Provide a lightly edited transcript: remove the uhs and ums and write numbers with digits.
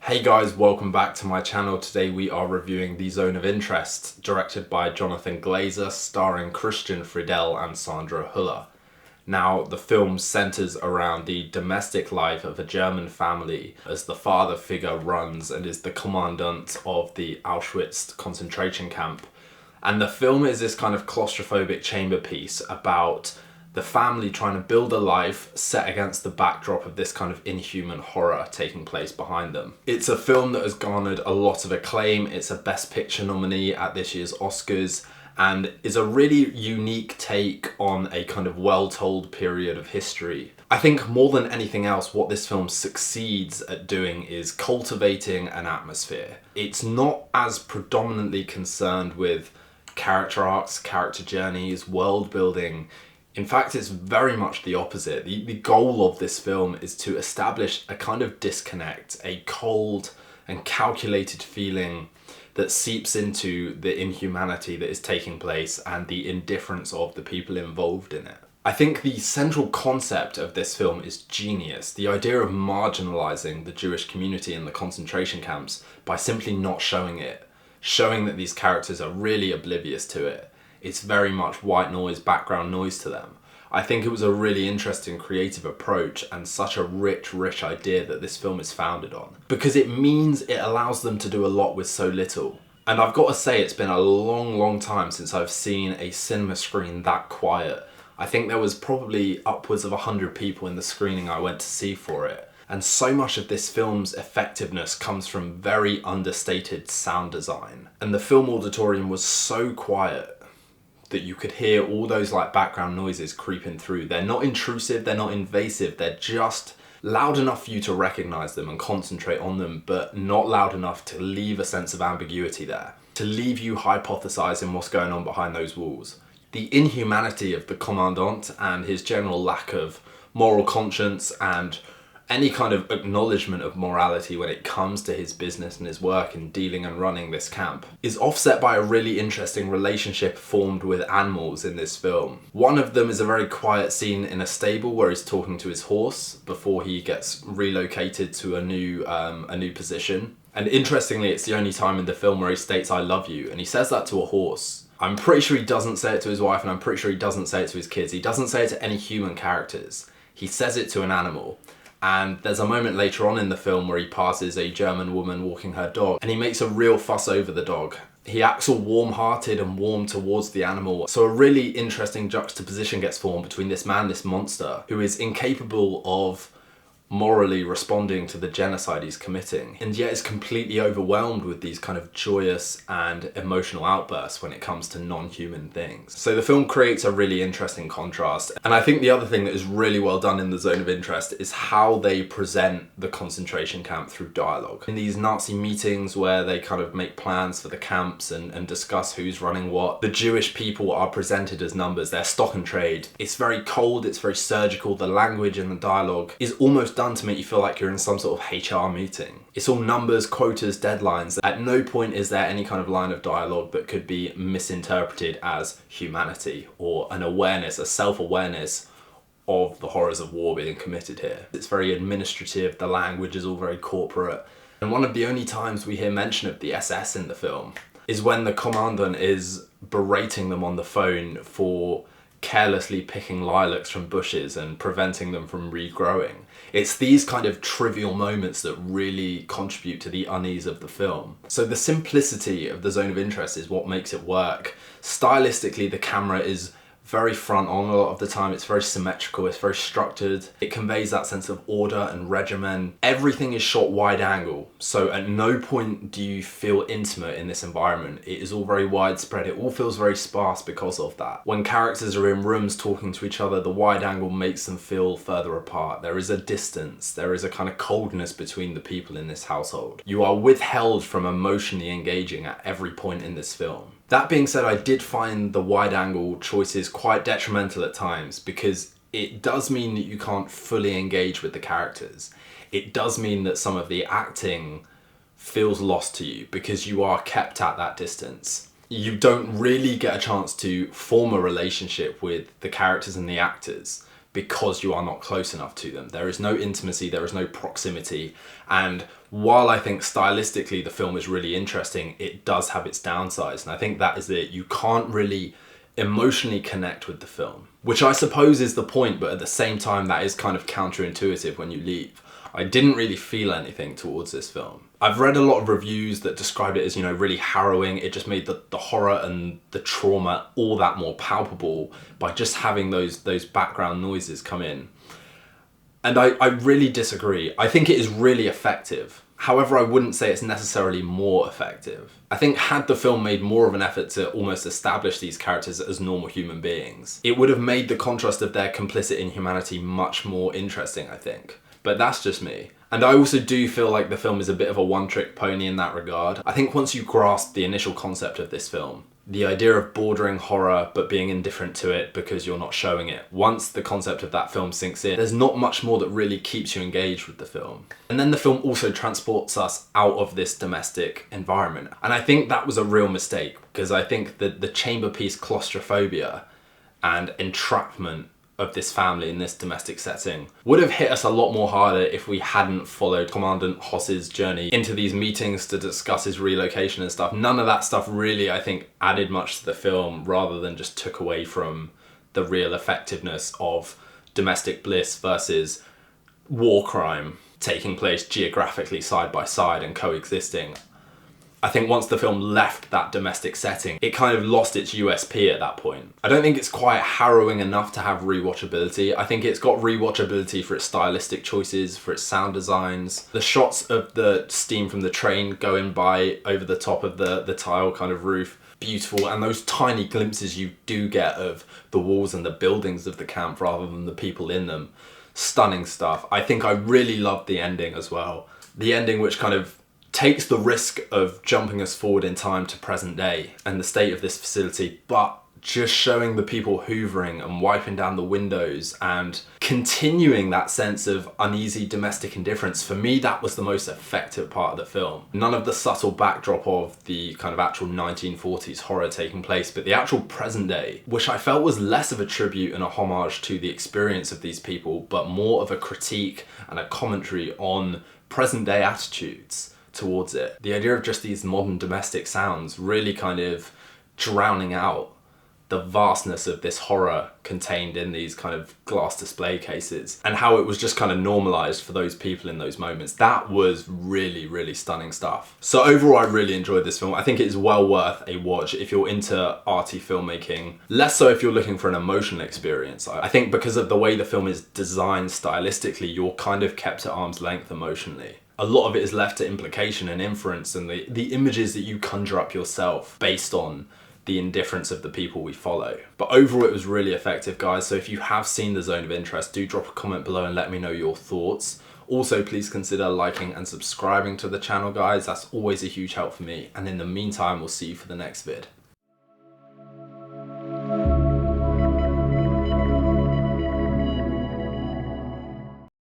Hey guys, welcome back to my channel. Today we are reviewing The Zone of Interest, directed by Jonathan Glazer, starring Christian Friedel and Sandra Hüller. Now, the film centers around the domestic life of a German family as the father figure runs and is the commandant of the Auschwitz concentration camp. And the film is this kind of claustrophobic chamber piece about the family trying to build a life set against the backdrop of this kind of inhuman horror taking place behind them. It's a film that has garnered a lot of acclaim. It's a Best Picture nominee at this year's Oscars and is a really unique take on a kind of well-told period of history. I think more than anything else, what this film succeeds at doing is cultivating an atmosphere. It's not as predominantly concerned with character arcs, character journeys, world building. In fact, it's very much the opposite. The goal of this film is to establish a kind of disconnect, a cold and calculated feeling that seeps into the inhumanity that is taking place and the indifference of the people involved in it. I think the central concept of this film is genius. The idea of marginalizing the Jewish community in the concentration camps by simply not showing it, showing that these characters are really oblivious to it. It's very much white noise, background noise to them. I think it was a really interesting creative approach and such a rich idea that this film is founded on. Because it means it allows them to do a lot with so little. And I've got to say, it's been a long time since I've seen a cinema screen that quiet. I think there was probably upwards of 100 people in the screening I went to see for it. And so much of this film's effectiveness comes from very understated sound design. And the film auditorium was so quiet that you could hear all those background noises creeping through. They're not intrusive, they're not invasive, they're just loud enough for you to recognize them and concentrate on them, but not loud enough to leave a sense of ambiguity there, to leave you hypothesizing what's going on behind those walls. The inhumanity of the commandant and his general lack of moral conscience and any kind of acknowledgement of morality when it comes to his business and his work in dealing and running this camp is offset by a really interesting relationship formed with animals in this film. One of them is a very quiet scene in a stable where he's talking to his horse before he gets relocated to a new position. And interestingly, it's the only time in the film where he states, "I love you," and he says that to a horse. I'm pretty sure he doesn't say it to his wife, and I'm pretty sure he doesn't say it to his kids. He doesn't say it to any human characters. He says it to an animal. And there's a moment later on in the film where he passes a German woman walking her dog and he makes a real fuss over the dog. He acts all warm-hearted and warm towards the animal. So a really interesting juxtaposition gets formed between this man, this monster, who is incapable of morally responding to the genocide he's committing, and yet is completely overwhelmed with these kind of joyous and emotional outbursts when it comes to non-human things. So the film creates a really interesting contrast. And I think the other thing that is really well done in The Zone of Interest is how they present the concentration camp through dialogue. In these Nazi meetings where they kind of make plans for the camps and discuss who's running what, the Jewish people are presented as numbers. They're stock and trade. It's very cold, it's very surgical. The language and the dialogue is almost done to make you feel like you're in some sort of HR meeting. It's all numbers, quotas, deadlines. At no point is there any kind of line of dialogue that could be misinterpreted as humanity or an awareness, a self-awareness of the horrors of war being committed here. It's very administrative, the language is all very corporate. And one of the only times we hear mention of the SS in the film is when the commandant is berating them on the phone for carelessly picking lilacs from bushes and preventing them from regrowing. It's these kind of trivial moments that really contribute to the unease of the film. So the simplicity of The Zone of Interest is what makes it work. Stylistically, the camera is very front on a lot of the time. It's very symmetrical, it's very structured. It conveys that sense of order and regimen. Everything is shot wide angle, so at no point do you feel intimate in this environment. It is all very widespread. It all feels very sparse because of that. When characters are in rooms talking to each other, the wide angle makes them feel further apart. There is a distance, there is a kind of coldness between the people in this household. You are withheld from emotionally engaging at every point in this film. That being said, I did find the wide angle choices quite detrimental at times because it does mean that you can't fully engage with the characters. It does mean that some of the acting feels lost to you because you are kept at that distance. You don't really get a chance to form a relationship with the characters and the actors because you are not close enough to them. There is no intimacy, there is no proximity, and while I think stylistically the film is really interesting, it does have its downsides. And I think that is it. You can't really emotionally connect with the film, which I suppose is the point, but at the same time, that is kind of counterintuitive when you leave. I didn't really feel anything towards this film. I've read a lot of reviews that described it as, you know, really harrowing. It just made the horror and the trauma all that more palpable by just having those background noises come in. And I really disagree. I think it is really effective. However, I wouldn't say it's necessarily more effective. I think had the film made more of an effort to almost establish these characters as normal human beings, it would have made the contrast of their complicit inhumanity much more interesting, I think. But that's just me. And I also do feel like the film is a bit of a one-trick pony in that regard. I think once you grasp the initial concept of this film, the idea of bordering horror but being indifferent to it because you're not showing it, once the concept of that film sinks in, there's not much more that really keeps you engaged with the film. And then the film also transports us out of this domestic environment. And I think that was a real mistake, because I think that the chamber piece claustrophobia and entrapment of this family in this domestic setting would have hit us a lot more harder if we hadn't followed Commandant Hoss's journey into these meetings to discuss his relocation and stuff. None of that stuff really, I think, added much to the film, rather than just took away from the real effectiveness of domestic bliss versus war crime taking place geographically side by side and coexisting. I think once the film left that domestic setting, it kind of lost its USP at that point. I don't think it's quite harrowing enough to have rewatchability. I think it's got rewatchability for its stylistic choices, for its sound designs. The shots of the steam from the train going by over the top of the tile kind of roof, beautiful. And those tiny glimpses you do get of the walls and the buildings of the camp rather than the people in them. Stunning stuff. I think I really loved the ending as well. The ending which kind of takes the risk of jumping us forward in time to present day and the state of this facility, but just showing the people hoovering and wiping down the windows and continuing that sense of uneasy domestic indifference. For me, that was the most effective part of the film. None of the subtle backdrop of the kind of actual 1940s horror taking place, but the actual present day, which I felt was less of a tribute and a homage to the experience of these people, but more of a critique and a commentary on present day attitudes towards it. The idea of just these modern domestic sounds really kind of drowning out the vastness of this horror contained in these kind of glass display cases, and how it was just kind of normalized for those people in those moments. That was really, really stunning stuff. So overall, I really enjoyed this film. I think it is well worth a watch if you're into arty filmmaking, less so if you're looking for an emotional experience. I think because of the way the film is designed stylistically, you're kind of kept at arm's length emotionally. A lot of it is left to implication and inference and the images that you conjure up yourself based on the indifference of the people we follow. But overall, it was really effective, guys. So if you have seen The Zone of Interest, do drop a comment below and let me know your thoughts. Also, please consider liking and subscribing to the channel, guys. That's always a huge help for me. And in the meantime, we'll see you for the next vid.